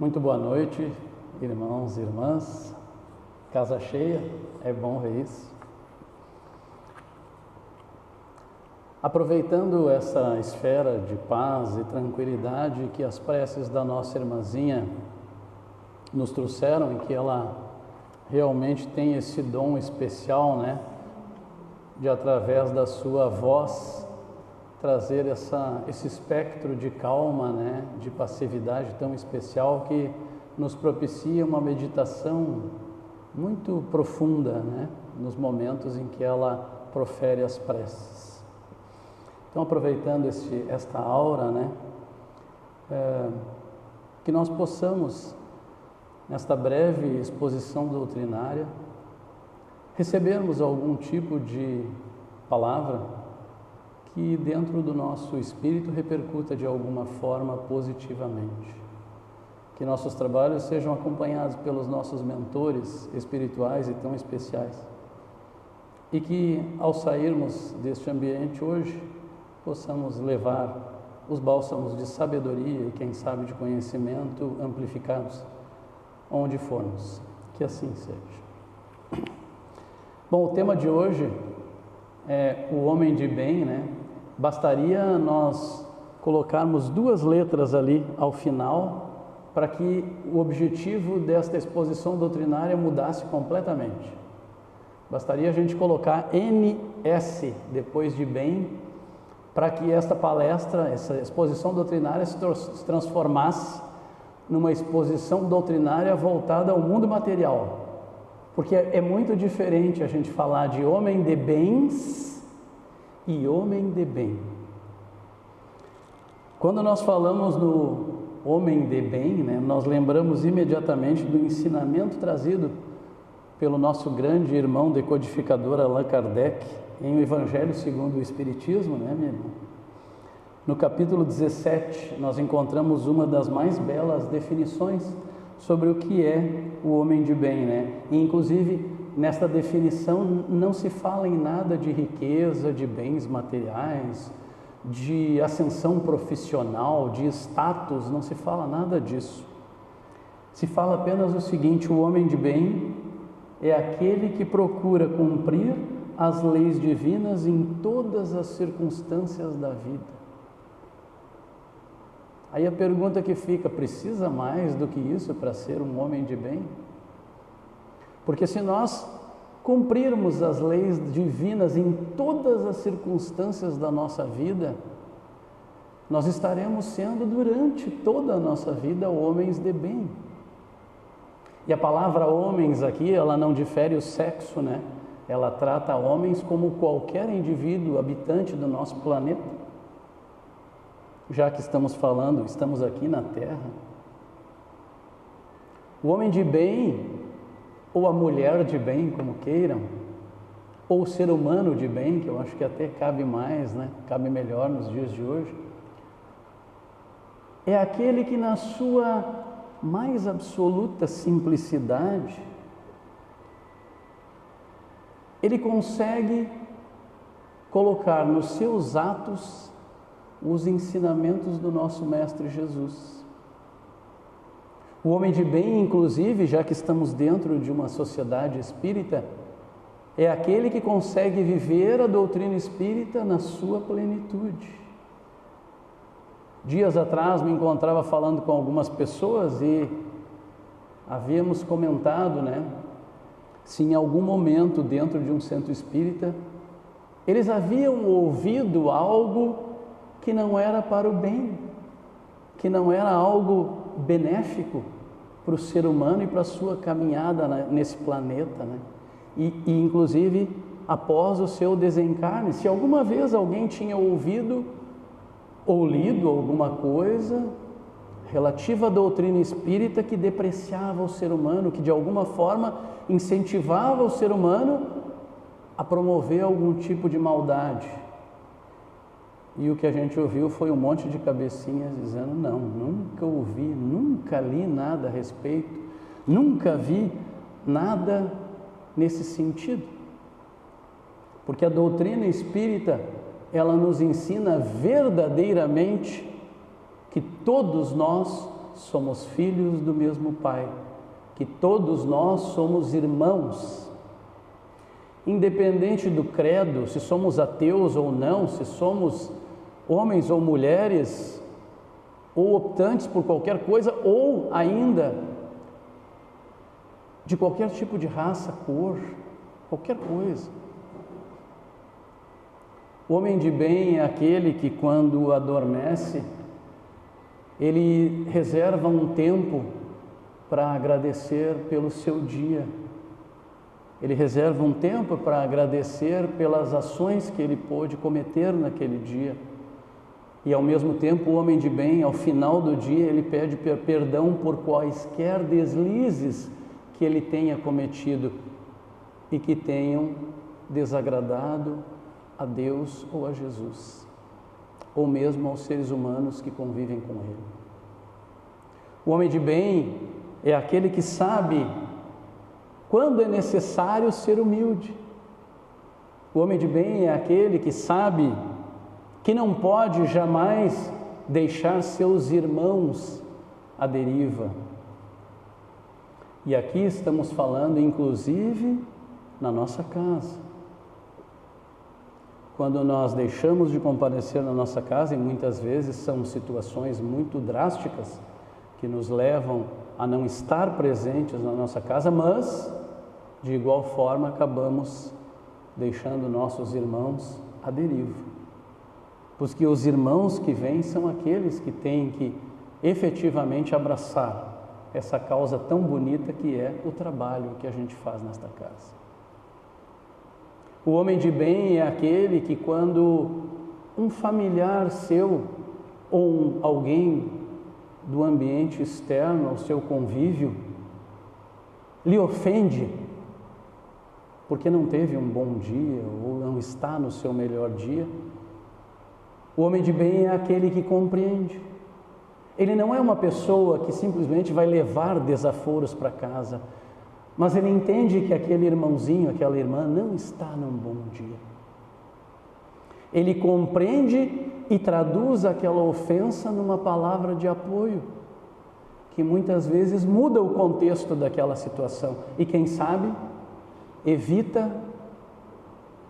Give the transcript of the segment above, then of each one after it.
Muito boa noite, irmãos e irmãs. Casa cheia, é bom ver isso. Aproveitando essa esfera de paz e tranquilidade que as preces da nossa irmãzinha nos trouxeram e que ela realmente tem esse dom especial, né, de através da sua voz trazer esse espectro de calma, né, de passividade tão especial que nos propicia uma meditação muito profunda, né, nos momentos em que ela profere as preces. Então, aproveitando esta aura, né, que nós possamos, nesta breve exposição doutrinária, recebermos algum tipo de palavra que dentro do nosso espírito repercuta de alguma forma positivamente. Que nossos trabalhos sejam acompanhados pelos nossos mentores espirituais e tão especiais. E que ao sairmos deste ambiente hoje, possamos levar os bálsamos de sabedoria e quem sabe de conhecimento amplificados onde formos. Que assim seja. Bom, o tema de hoje é o homem de bem, né? Bastaria nós colocarmos 2 letras ali ao final para que o objetivo desta exposição doutrinária mudasse completamente. Bastaria a gente colocar NS depois de bem para que esta palestra, essa exposição doutrinária se transformasse numa exposição doutrinária voltada ao mundo material. Porque é muito diferente a gente falar de homem de bens e homem de bem. Quando nós falamos no homem de bem, né, nós lembramos imediatamente do ensinamento trazido pelo nosso grande irmão decodificador Allan Kardec em O Evangelho segundo o Espiritismo, né, minha irmã? No capítulo 17, nós encontramos uma das mais belas definições sobre o que é o homem de bem, né? E, inclusive, nesta definição não se fala em nada de riqueza, de bens materiais, de ascensão profissional, de status, não se fala nada disso. Se fala apenas o seguinte: o homem de bem é aquele que procura cumprir as leis divinas em todas as circunstâncias da vida. Aí a pergunta que fica: precisa mais do que isso para ser um homem de bem? Porque se nós cumprirmos as leis divinas em todas as circunstâncias da nossa vida, nós estaremos sendo durante toda a nossa vida homens de bem. E a palavra homens aqui, ela não difere o sexo, né? Ela trata homens como qualquer indivíduo habitante do nosso planeta. Já que estamos aqui na Terra. O homem de bem, ou a mulher de bem, como queiram, ou o ser humano de bem, que eu acho que até cabe mais, né? Cabe melhor nos dias de hoje, é aquele que na sua mais absoluta simplicidade, ele consegue colocar nos seus atos os ensinamentos do nosso Mestre Jesus. O homem de bem, inclusive, já que estamos dentro de uma sociedade espírita, é aquele que consegue viver a doutrina espírita na sua plenitude. Dias atrás me encontrava falando com algumas pessoas e havíamos comentado, né, se em algum momento dentro de um centro espírita eles haviam ouvido algo que não era para o bem, que não era algo benéfico para o ser humano e para a sua caminhada nesse planeta, né? E inclusive após o seu desencarne, se alguma vez alguém tinha ouvido ou lido alguma coisa relativa à doutrina espírita que depreciava o ser humano, que de alguma forma incentivava o ser humano a promover algum tipo de maldade. E o que a gente ouviu foi um monte de cabecinhas dizendo: não, nunca ouvi, nunca li nada a respeito, nunca vi nada nesse sentido. Porque a doutrina espírita, ela nos ensina verdadeiramente que todos nós somos filhos do mesmo Pai, que todos nós somos irmãos. Independente do credo, se somos ateus ou não, se somos homens ou mulheres, ou optantes por qualquer coisa, ou ainda de qualquer tipo de raça, cor, qualquer coisa. O homem de bem é aquele que, quando adormece, ele reserva um tempo para agradecer pelo seu dia. Ele reserva um tempo para agradecer pelas ações que ele pôde cometer naquele dia. E ao mesmo tempo, o homem de bem, ao final do dia, ele pede perdão por quaisquer deslizes que ele tenha cometido e que tenham desagradado a Deus ou a Jesus, ou mesmo aos seres humanos que convivem com ele. O homem de bem é aquele que sabe quando é necessário ser humilde. O homem de bem é aquele que sabe que não pode jamais deixar seus irmãos à deriva. E aqui estamos falando, inclusive, na nossa casa. Quando nós deixamos de comparecer na nossa casa, e muitas vezes são situações muito drásticas que nos levam a não estar presentes na nossa casa, mas, de igual forma, acabamos deixando nossos irmãos à deriva. Porque os irmãos que vêm são aqueles que têm que efetivamente abraçar essa causa tão bonita que é o trabalho que a gente faz nesta casa. O homem de bem é aquele que, quando um familiar seu ou alguém do ambiente externo ao seu convívio lhe ofende porque não teve um bom dia ou não está no seu melhor dia, o homem de bem é aquele que compreende. Ele não é uma pessoa que simplesmente vai levar desaforos para casa, mas ele entende que aquele irmãozinho, aquela irmã não está num bom dia. Ele compreende e traduz aquela ofensa numa palavra de apoio, que muitas vezes muda o contexto daquela situação e, quem sabe, evita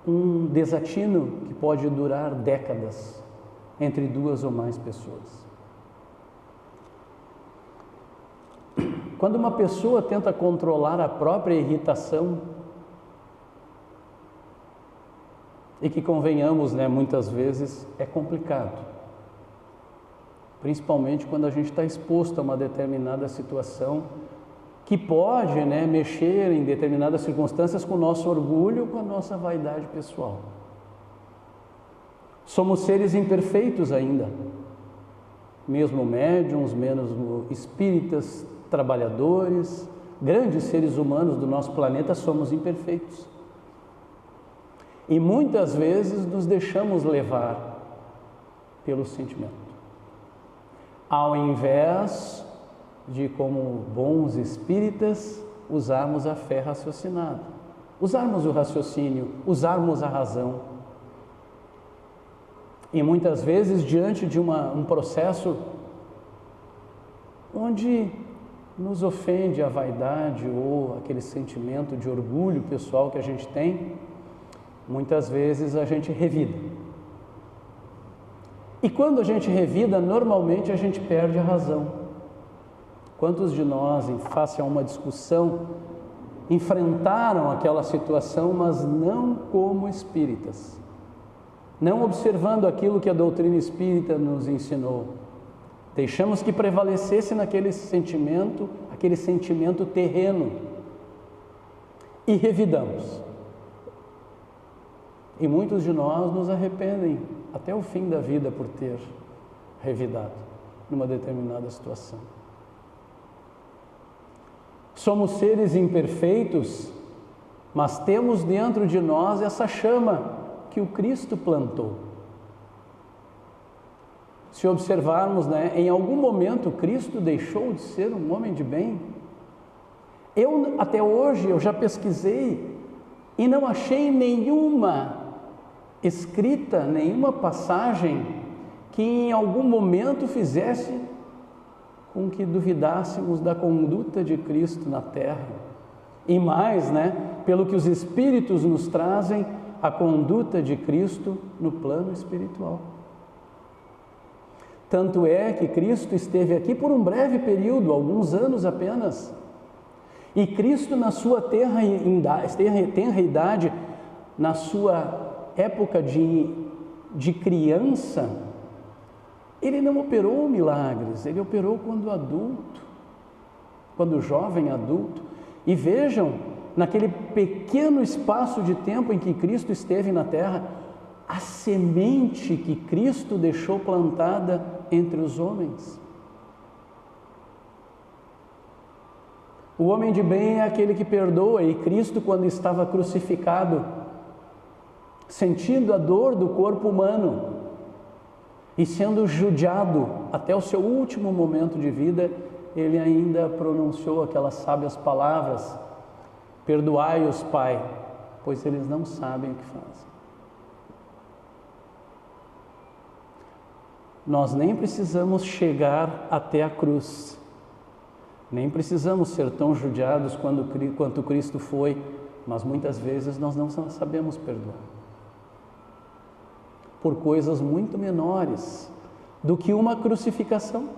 um desatino que pode durar décadas entre duas ou mais pessoas. Quando uma pessoa tenta controlar a própria irritação, e que, convenhamos, muitas vezes é complicado, principalmente quando a gente está exposto a uma determinada situação que pode mexer em determinadas circunstâncias com o nosso orgulho, com a nossa vaidade pessoal. Somos seres imperfeitos ainda, mesmo médiuns, mesmo espíritas, trabalhadores, grandes seres humanos do nosso planeta, somos imperfeitos. E muitas vezes nos deixamos levar pelo sentimento, ao invés de, como bons espíritas, usarmos a fé raciocinada, usarmos o raciocínio, usarmos a razão. E muitas vezes, diante de um processo onde nos ofende a vaidade ou aquele sentimento de orgulho pessoal que a gente tem, muitas vezes a gente revida. E quando a gente revida, normalmente a gente perde a razão. Quantos de nós, em face a uma discussão, enfrentaram aquela situação, mas não como espíritas, não observando aquilo que a doutrina espírita nos ensinou? Deixamos que prevalecesse naquele sentimento, aquele sentimento terreno, e revidamos. E muitos de nós nos arrependem até o fim da vida por ter revidado numa determinada situação. Somos seres imperfeitos, mas temos dentro de nós essa chama que o Cristo plantou. Se observarmos, em algum momento Cristo deixou de ser um homem de bem? Até hoje, eu já pesquisei e não achei nenhuma escrita, nenhuma passagem que em algum momento fizesse com que duvidássemos da conduta de Cristo na terra. E mais, pelo que os Espíritos nos trazem, a conduta de Cristo no plano espiritual. Tanto é que Cristo esteve aqui por um breve período, alguns anos apenas. E Cristo, na sua tenra idade, na sua época de criança, Ele não operou milagres, Ele operou quando adulto, quando jovem adulto. E vejam, naquele pequeno espaço de tempo em que Cristo esteve na terra, a semente que Cristo deixou plantada entre os homens. O homem de bem é aquele que perdoa, e Cristo, quando estava crucificado, sentindo a dor do corpo humano e sendo judiado até o seu último momento de vida, Ele ainda pronunciou aquelas sábias palavras: perdoai-os, Pai, pois eles não sabem o que fazem. Nós nem precisamos chegar até a cruz, nem precisamos ser tão judiados quanto Cristo foi, mas muitas vezes nós não sabemos perdoar, por coisas muito menores do que uma crucificação,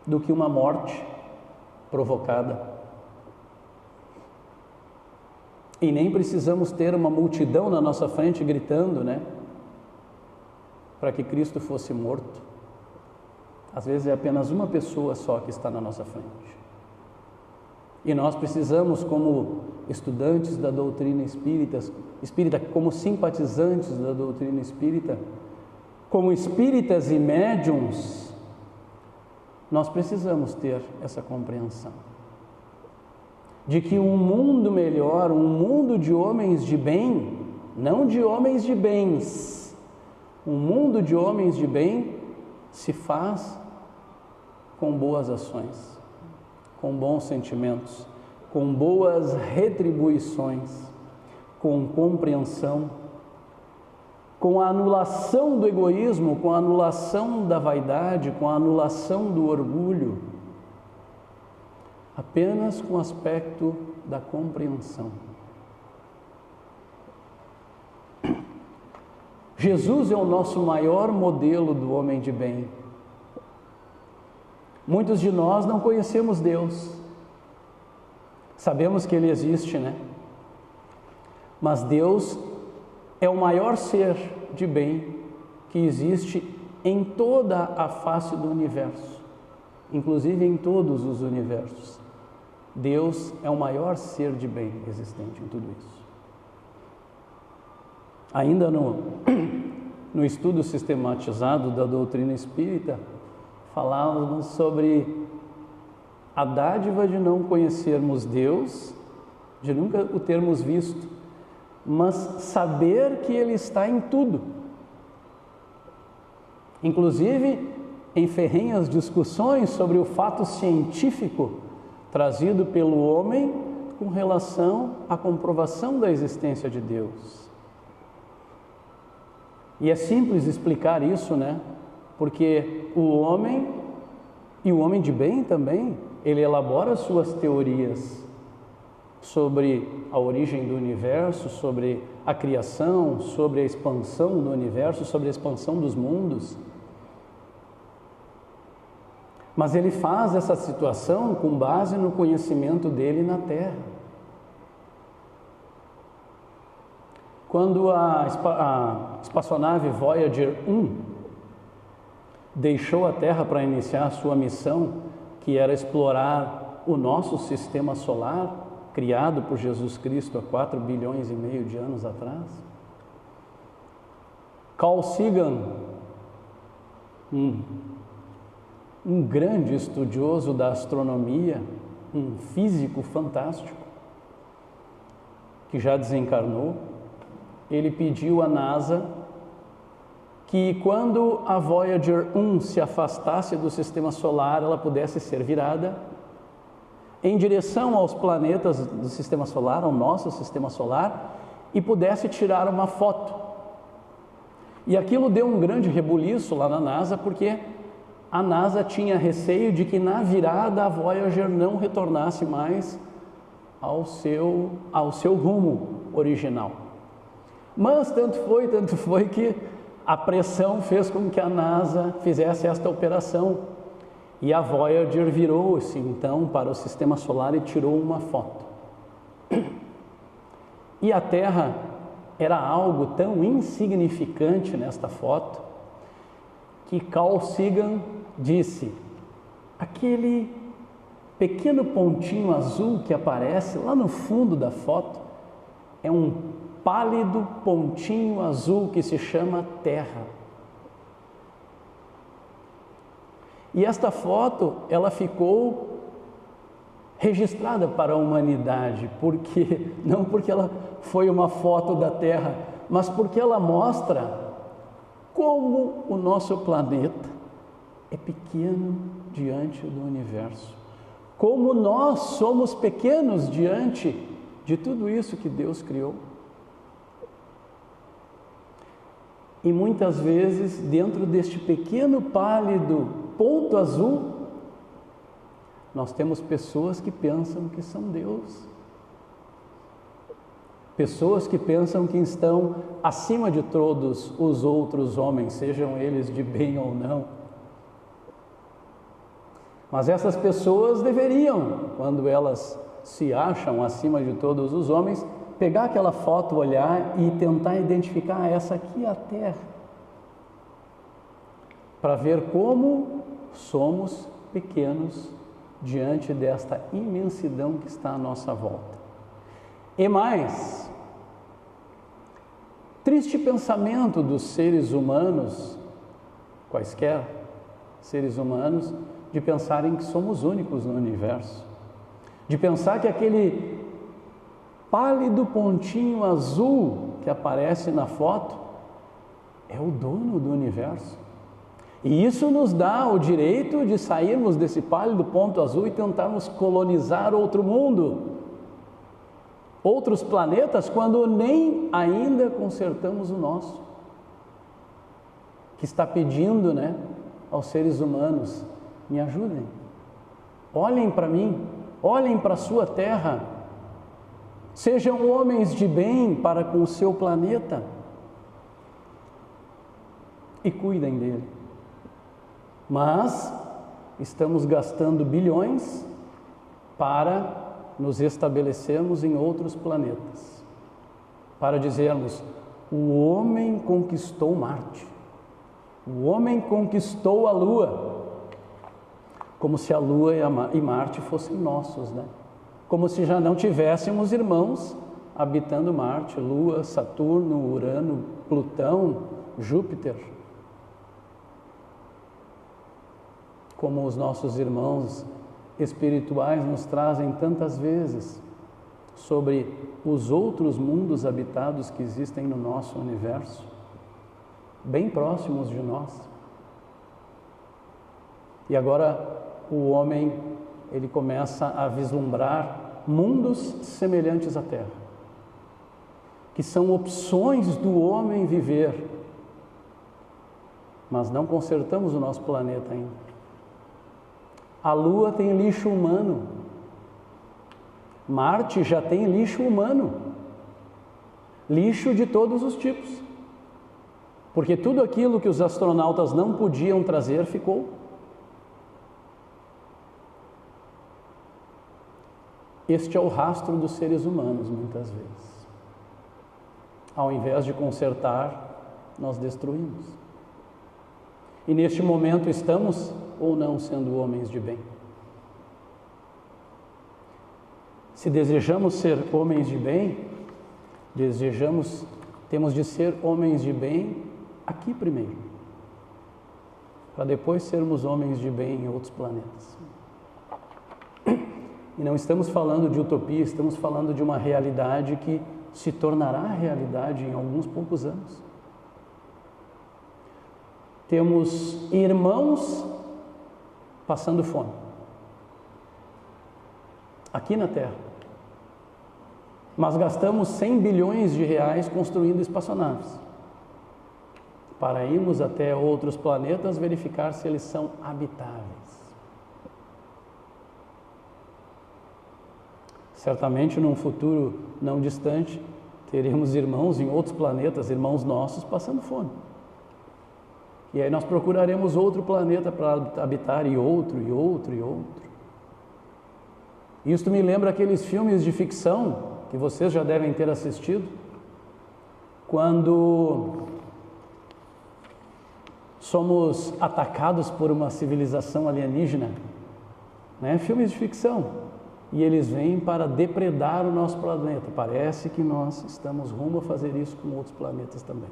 do que uma morte provocada. E nem precisamos ter uma multidão na nossa frente gritando, para que Cristo fosse morto. Às vezes é apenas uma pessoa só que está na nossa frente. E nós precisamos, como estudantes da doutrina espírita, como simpatizantes da doutrina espírita, como espíritas e médiuns, nós precisamos ter essa compreensão de que um mundo melhor, um mundo de homens de bem, não de homens de bens, um mundo de homens de bem se faz com boas ações, com bons sentimentos, com boas retribuições, com compreensão, com a anulação do egoísmo, com a anulação da vaidade, com a anulação do orgulho, apenas com o aspecto da compreensão. Jesus é o nosso maior modelo do homem de bem. Muitos de nós não conhecemos Deus. Sabemos que Ele existe, Mas Deus é o maior ser de bem que existe em toda a face do universo, inclusive em todos os universos. Deus é o maior ser de bem existente em tudo isso. Ainda no estudo sistematizado da doutrina espírita, falávamos sobre a dádiva de não conhecermos Deus, de nunca o termos visto, mas saber que Ele está em tudo. Inclusive em ferrenhas discussões sobre o fato científico trazido pelo homem com relação à comprovação da existência de Deus. E é simples explicar isso, Porque o homem, e o homem de bem também, ele elabora suas teorias sobre a origem do universo, sobre a criação, sobre a expansão do universo, sobre a expansão dos mundos. Mas ele faz essa situação com base no conhecimento dele na Terra. Quando a espaçonave Voyager 1 deixou a Terra para iniciar a sua missão, que era explorar o nosso sistema solar, criado por Jesus Cristo há 4,5 bilhões de anos atrás, Carl Sagan, um grande estudioso da astronomia, um físico fantástico, que já desencarnou, ele pediu à NASA que quando a Voyager 1 se afastasse do sistema solar, ela pudesse ser virada em direção aos planetas do sistema solar, ao nosso sistema solar, e pudesse tirar uma foto. E aquilo deu um grande rebuliço lá na NASA, porque a NASA tinha receio de que na virada a Voyager não retornasse mais ao seu rumo original. Mas tanto foi que a pressão fez com que a NASA fizesse esta operação e a Voyager virou-se então para o Sistema Solar e tirou uma foto. E a Terra era algo tão insignificante nesta foto que Carl Sagan disse: aquele pequeno pontinho azul que aparece lá no fundo da foto é um pálido pontinho azul que se chama Terra. E esta foto, ela ficou registrada para a humanidade, não porque ela foi uma foto da Terra, mas porque ela mostra como o nosso planeta é pequeno diante do universo, como nós somos pequenos diante de tudo isso que Deus criou. E muitas vezes, dentro deste pequeno pálido ponto azul, nós temos pessoas que pensam que são Deus. Pessoas que pensam que estão acima de todos os outros homens, sejam eles de bem ou não. Mas essas pessoas deveriam, quando elas se acham acima de todos os homens, pegar aquela foto, olhar e tentar identificar essa aqui é a Terra, para ver como somos pequenos diante desta imensidão que está à nossa volta. E mais, triste pensamento dos seres humanos, quaisquer seres humanos, de pensarem que somos únicos no universo, de pensar que aquele pálido pontinho azul que aparece na foto é o dono do universo. E isso nos dá o direito de sairmos desse pálido ponto azul e tentarmos colonizar outro mundo, outros planetas, quando nem ainda consertamos o nosso, que está pedindo, aos seres humanos: me ajudem, olhem para mim, olhem para a sua terra, sejam homens de bem para com o seu planeta e cuidem dele. Mas estamos gastando bilhões para nos estabelecermos em outros planetas, para dizermos: o homem conquistou Marte, o homem conquistou a Lua, como se a Lua e Marte fossem nossos, Como se já não tivéssemos irmãos habitando Marte, Lua, Saturno, Urano, Plutão, Júpiter. Como os nossos irmãos espirituais nos trazem tantas vezes sobre os outros mundos habitados que existem no nosso universo, bem próximos de nós. E agora o homem, ele começa a vislumbrar mundos semelhantes à Terra, que são opções do homem viver, mas não consertamos o nosso planeta ainda. A Lua tem lixo humano, Marte já tem lixo humano, lixo de todos os tipos, porque tudo aquilo que os astronautas não podiam trazer ficou. Este é o rastro dos seres humanos, muitas vezes. Ao invés de consertar, nós destruímos. E neste momento estamos ou não sendo homens de bem? Se desejamos ser homens de bem, temos de ser homens de bem aqui primeiro, para depois sermos homens de bem em outros planetas. E não estamos falando de utopia, estamos falando de uma realidade que se tornará realidade em alguns poucos anos. Temos irmãos passando fome aqui na Terra, mas gastamos 100 bilhões de reais construindo espaçonaves para irmos até outros planetas verificar se eles são habitáveis. Certamente, num futuro não distante, teremos irmãos em outros planetas, irmãos nossos, passando fome. E aí nós procuraremos outro planeta para habitar, e outro, e outro, e outro. Isto me lembra aqueles filmes de ficção que vocês já devem ter assistido, quando somos atacados por uma civilização alienígena, né? Filmes de ficção. E eles vêm para depredar o nosso planeta. Parece que nós estamos rumo a fazer isso com outros planetas também.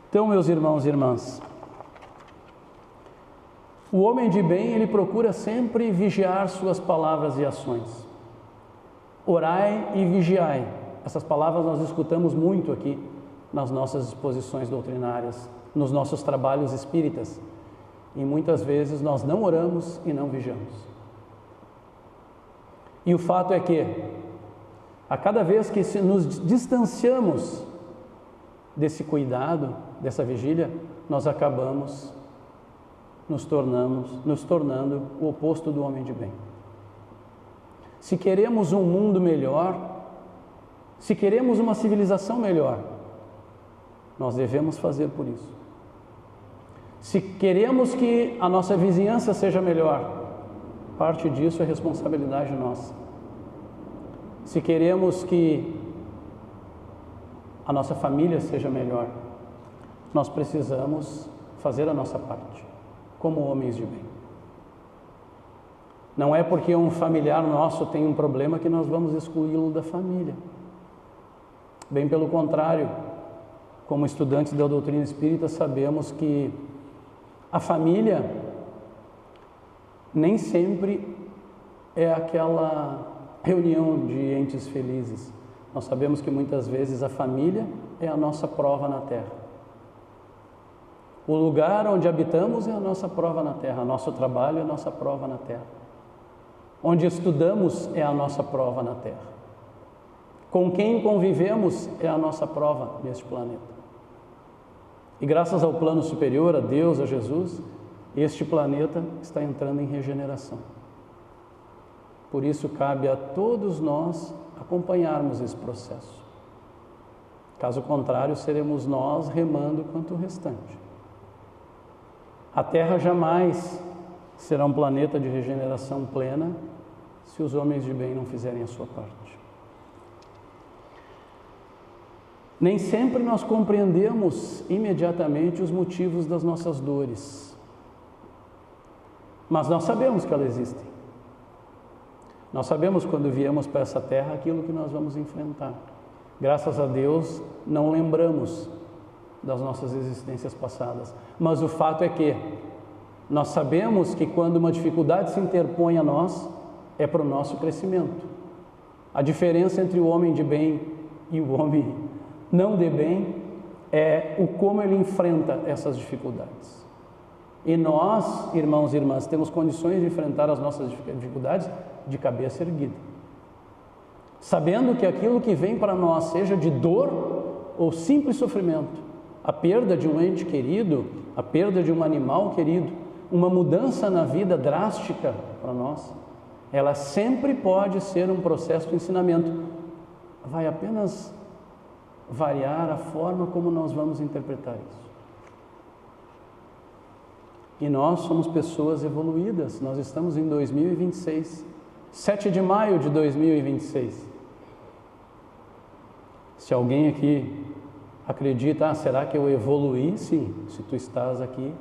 Então, meus irmãos e irmãs, o homem de bem, ele procura sempre vigiar suas palavras e ações. Orai e vigiai. Essas palavras nós escutamos muito aqui nas nossas exposições doutrinárias, nos nossos trabalhos espíritas. E muitas vezes nós não oramos e não vigiamos. E o fato é que, a cada vez que nos distanciamos desse cuidado, dessa vigília, nós acabamos nos tornando o oposto do homem de bem. Se queremos um mundo melhor, se queremos uma civilização melhor, nós devemos fazer por isso. Se queremos que a nossa vizinhança seja melhor, parte disso é responsabilidade nossa. Se queremos que a nossa família seja melhor, nós precisamos fazer a nossa parte, como homens de bem. Não é porque um familiar nosso tem um problema que nós vamos excluí-lo da família. Bem pelo contrário, como estudantes da doutrina espírita, sabemos que a família nem sempre é aquela reunião de entes felizes. Nós sabemos que muitas vezes a família é a nossa prova na terra. O lugar onde habitamos é a nossa prova na terra. Nosso trabalho é a nossa prova na terra. Onde estudamos é a nossa prova na terra. Com quem convivemos é a nossa prova neste planeta. E graças ao plano superior, a Deus, a Jesus, este planeta está entrando em regeneração. Por isso, cabe a todos nós acompanharmos esse processo. Caso contrário, seremos nós remando quanto o restante. A Terra jamais será um planeta de regeneração plena se os homens de bem não fizerem a sua parte. Nem sempre nós compreendemos imediatamente os motivos das nossas dores. Mas nós sabemos que elas existem. Nós sabemos quando viemos para essa terra aquilo que nós vamos enfrentar. Graças a Deus não lembramos das nossas existências passadas. Mas o fato é que nós sabemos que quando uma dificuldade se interpõe a nós, é para o nosso crescimento. A diferença entre o homem de bem e o homem não de bem é o como ele enfrenta essas dificuldades. E nós, irmãos e irmãs, temos condições de enfrentar as nossas dificuldades de cabeça erguida, sabendo que aquilo que vem para nós, seja de dor ou simples sofrimento, a perda de um ente querido, a perda de um animal querido, uma mudança na vida drástica para nós, ela sempre pode ser um processo de ensinamento. Vai apenas variar a forma como nós vamos interpretar isso. E nós somos pessoas evoluídas. Nós estamos em 2026, 7 de maio de 2026. Se alguém aqui acredita, será que eu evoluí? Sim, se tu estás aqui,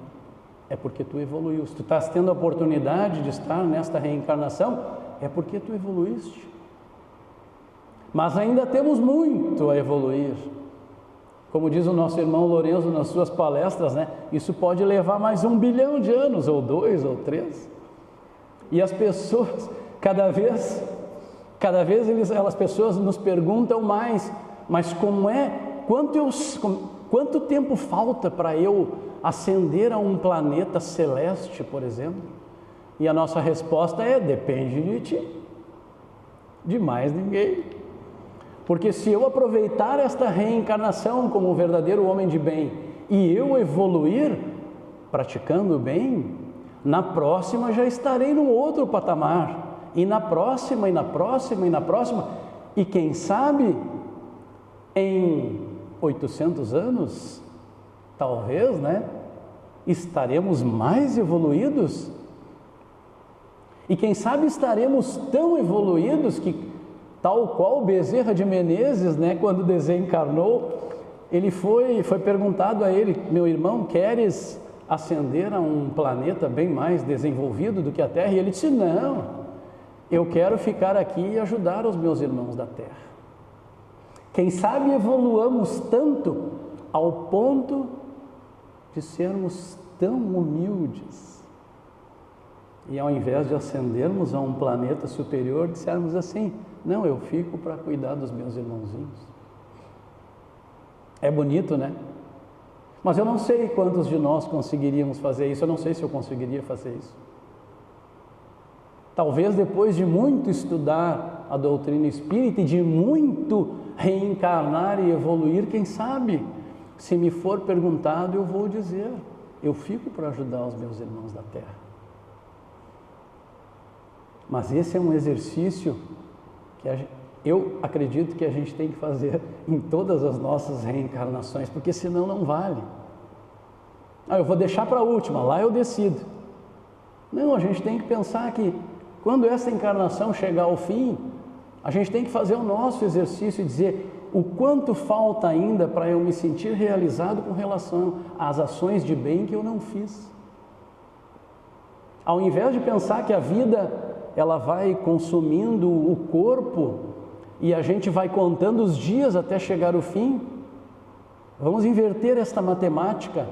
é porque tu evoluiu. Se tu estás tendo a oportunidade de estar nesta reencarnação, é porque tu evoluíste. Mas ainda temos muito a evoluir. Como diz o nosso irmão Lourenço nas suas palestras, né? Isso pode levar mais 1 bilhão de anos, ou 2, ou 3. E as pessoas, cada vez as pessoas nos perguntam mais, mas quanto tempo falta para eu ascender a um planeta celeste, por exemplo? E a nossa resposta é, depende de ti, de mais ninguém. Porque se eu aproveitar esta reencarnação como um verdadeiro homem de bem e eu evoluir praticando o bem, na próxima já estarei num outro patamar, e na próxima, e na próxima, e na próxima, e quem sabe em 800 anos, talvez, estaremos mais evoluídos, e quem sabe estaremos tão evoluídos que, tal qual Bezerra de Menezes, quando desencarnou, ele foi perguntado a ele: meu irmão, queres ascender a um planeta bem mais desenvolvido do que a Terra? E ele disse: não, eu quero ficar aqui e ajudar os meus irmãos da Terra. Quem sabe evoluamos tanto ao ponto de sermos tão humildes e, ao invés de ascendermos a um planeta superior, dissermos assim: não, eu fico para cuidar dos meus irmãozinhos. É bonito, Mas eu não sei quantos de nós conseguiríamos fazer isso, eu não sei se eu conseguiria fazer isso. Talvez depois de muito estudar a doutrina espírita e de muito reencarnar e evoluir, quem sabe, se me for perguntado, eu vou dizer: eu fico para ajudar os meus irmãos da Terra. Mas esse é um exercício que eu acredito que a gente tem que fazer em todas as nossas reencarnações, porque senão não vale. Eu vou deixar para a última, lá eu decido. Não, a gente tem que pensar que quando essa encarnação chegar ao fim, a gente tem que fazer o nosso exercício e dizer: o quanto falta ainda para eu me sentir realizado com relação às ações de bem que eu não fiz. Ao invés de pensar que a vida ela vai consumindo o corpo e a gente vai contando os dias até chegar ao fim, vamos inverter esta matemática.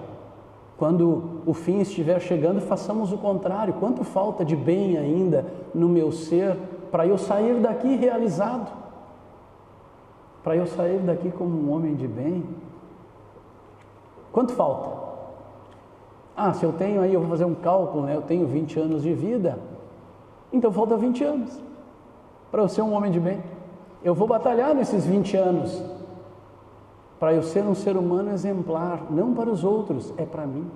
Quando o fim estiver chegando, façamos o contrário. Quanto falta de bem ainda no meu ser para eu sair daqui realizado? Para eu sair daqui como um homem de bem? Quanto falta? Se eu tenho aí, eu vou fazer um cálculo, eu tenho 20 anos de vida, então falta 20 anos para eu ser um homem de bem. Eu vou batalhar nesses 20 anos para eu ser um ser humano exemplar, não para os outros, é para mim.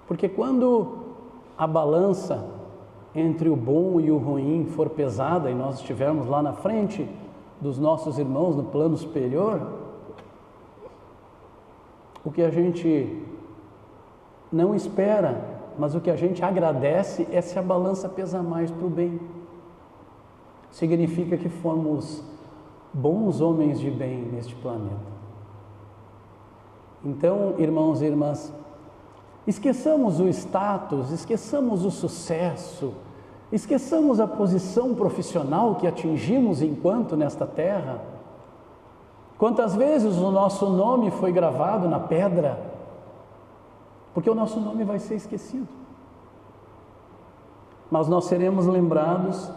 Porque quando a balança entre o bom e o ruim for pesada e nós estivermos lá na frente dos nossos irmãos no plano superior, o que a gente não espera, mas o que a gente agradece é se a balança pesar mais para o bem. Significa que fomos bons homens de bem neste planeta. Então, irmãos e irmãs, esqueçamos o status, esqueçamos o sucesso, esqueçamos a posição profissional que atingimos enquanto nesta terra. Quantas vezes o nosso nome foi gravado na pedra? Porque o nosso nome vai ser esquecido. Mas nós seremos lembrados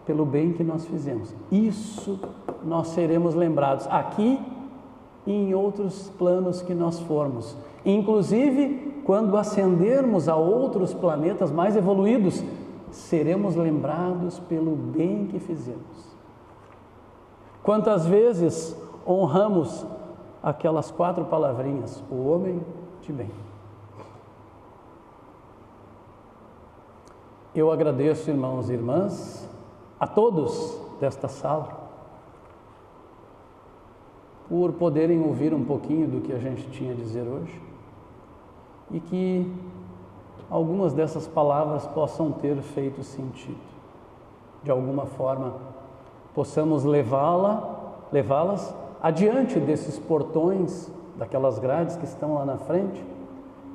pelo bem que nós fizemos. Isso nós seremos lembrados aqui e em outros planos que nós formos. Inclusive, quando ascendermos a outros planetas mais evoluídos, seremos lembrados pelo bem que fizemos. Quantas vezes honramos aquelas 4 palavrinhas: o homem de bem. Eu agradeço, irmãos e irmãs, a todos desta sala, por poderem ouvir um pouquinho do que a gente tinha a dizer hoje, e que algumas dessas palavras possam ter feito sentido. De alguma forma, possamos levá-las adiante desses portões, daquelas grades que estão lá na frente,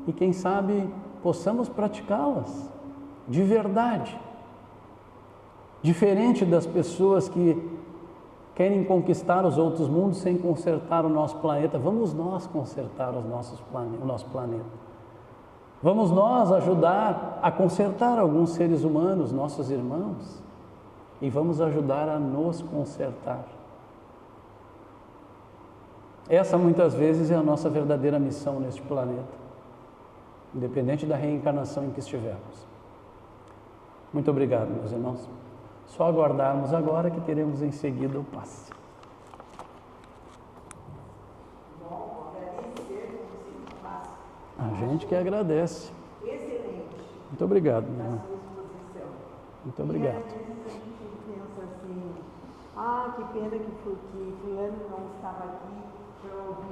e quem sabe possamos praticá-las de verdade, diferente das pessoas que querem conquistar os outros mundos sem consertar o nosso planeta. Vamos nós consertar o nosso planeta. Vamos nós ajudar a consertar alguns seres humanos, nossos irmãos, e vamos ajudar a nos consertar. Essa muitas vezes é a nossa verdadeira missão neste planeta, independente da reencarnação em que estivermos. Muito obrigado, meus irmãos. Só aguardarmos agora que teremos em seguida o passe. A gente que agradece. Excelente. Muito obrigado, A irmã. sua exposição. Muito E obrigado. às vezes a gente pensa assim, que pena que fulano não estava aqui para ouvir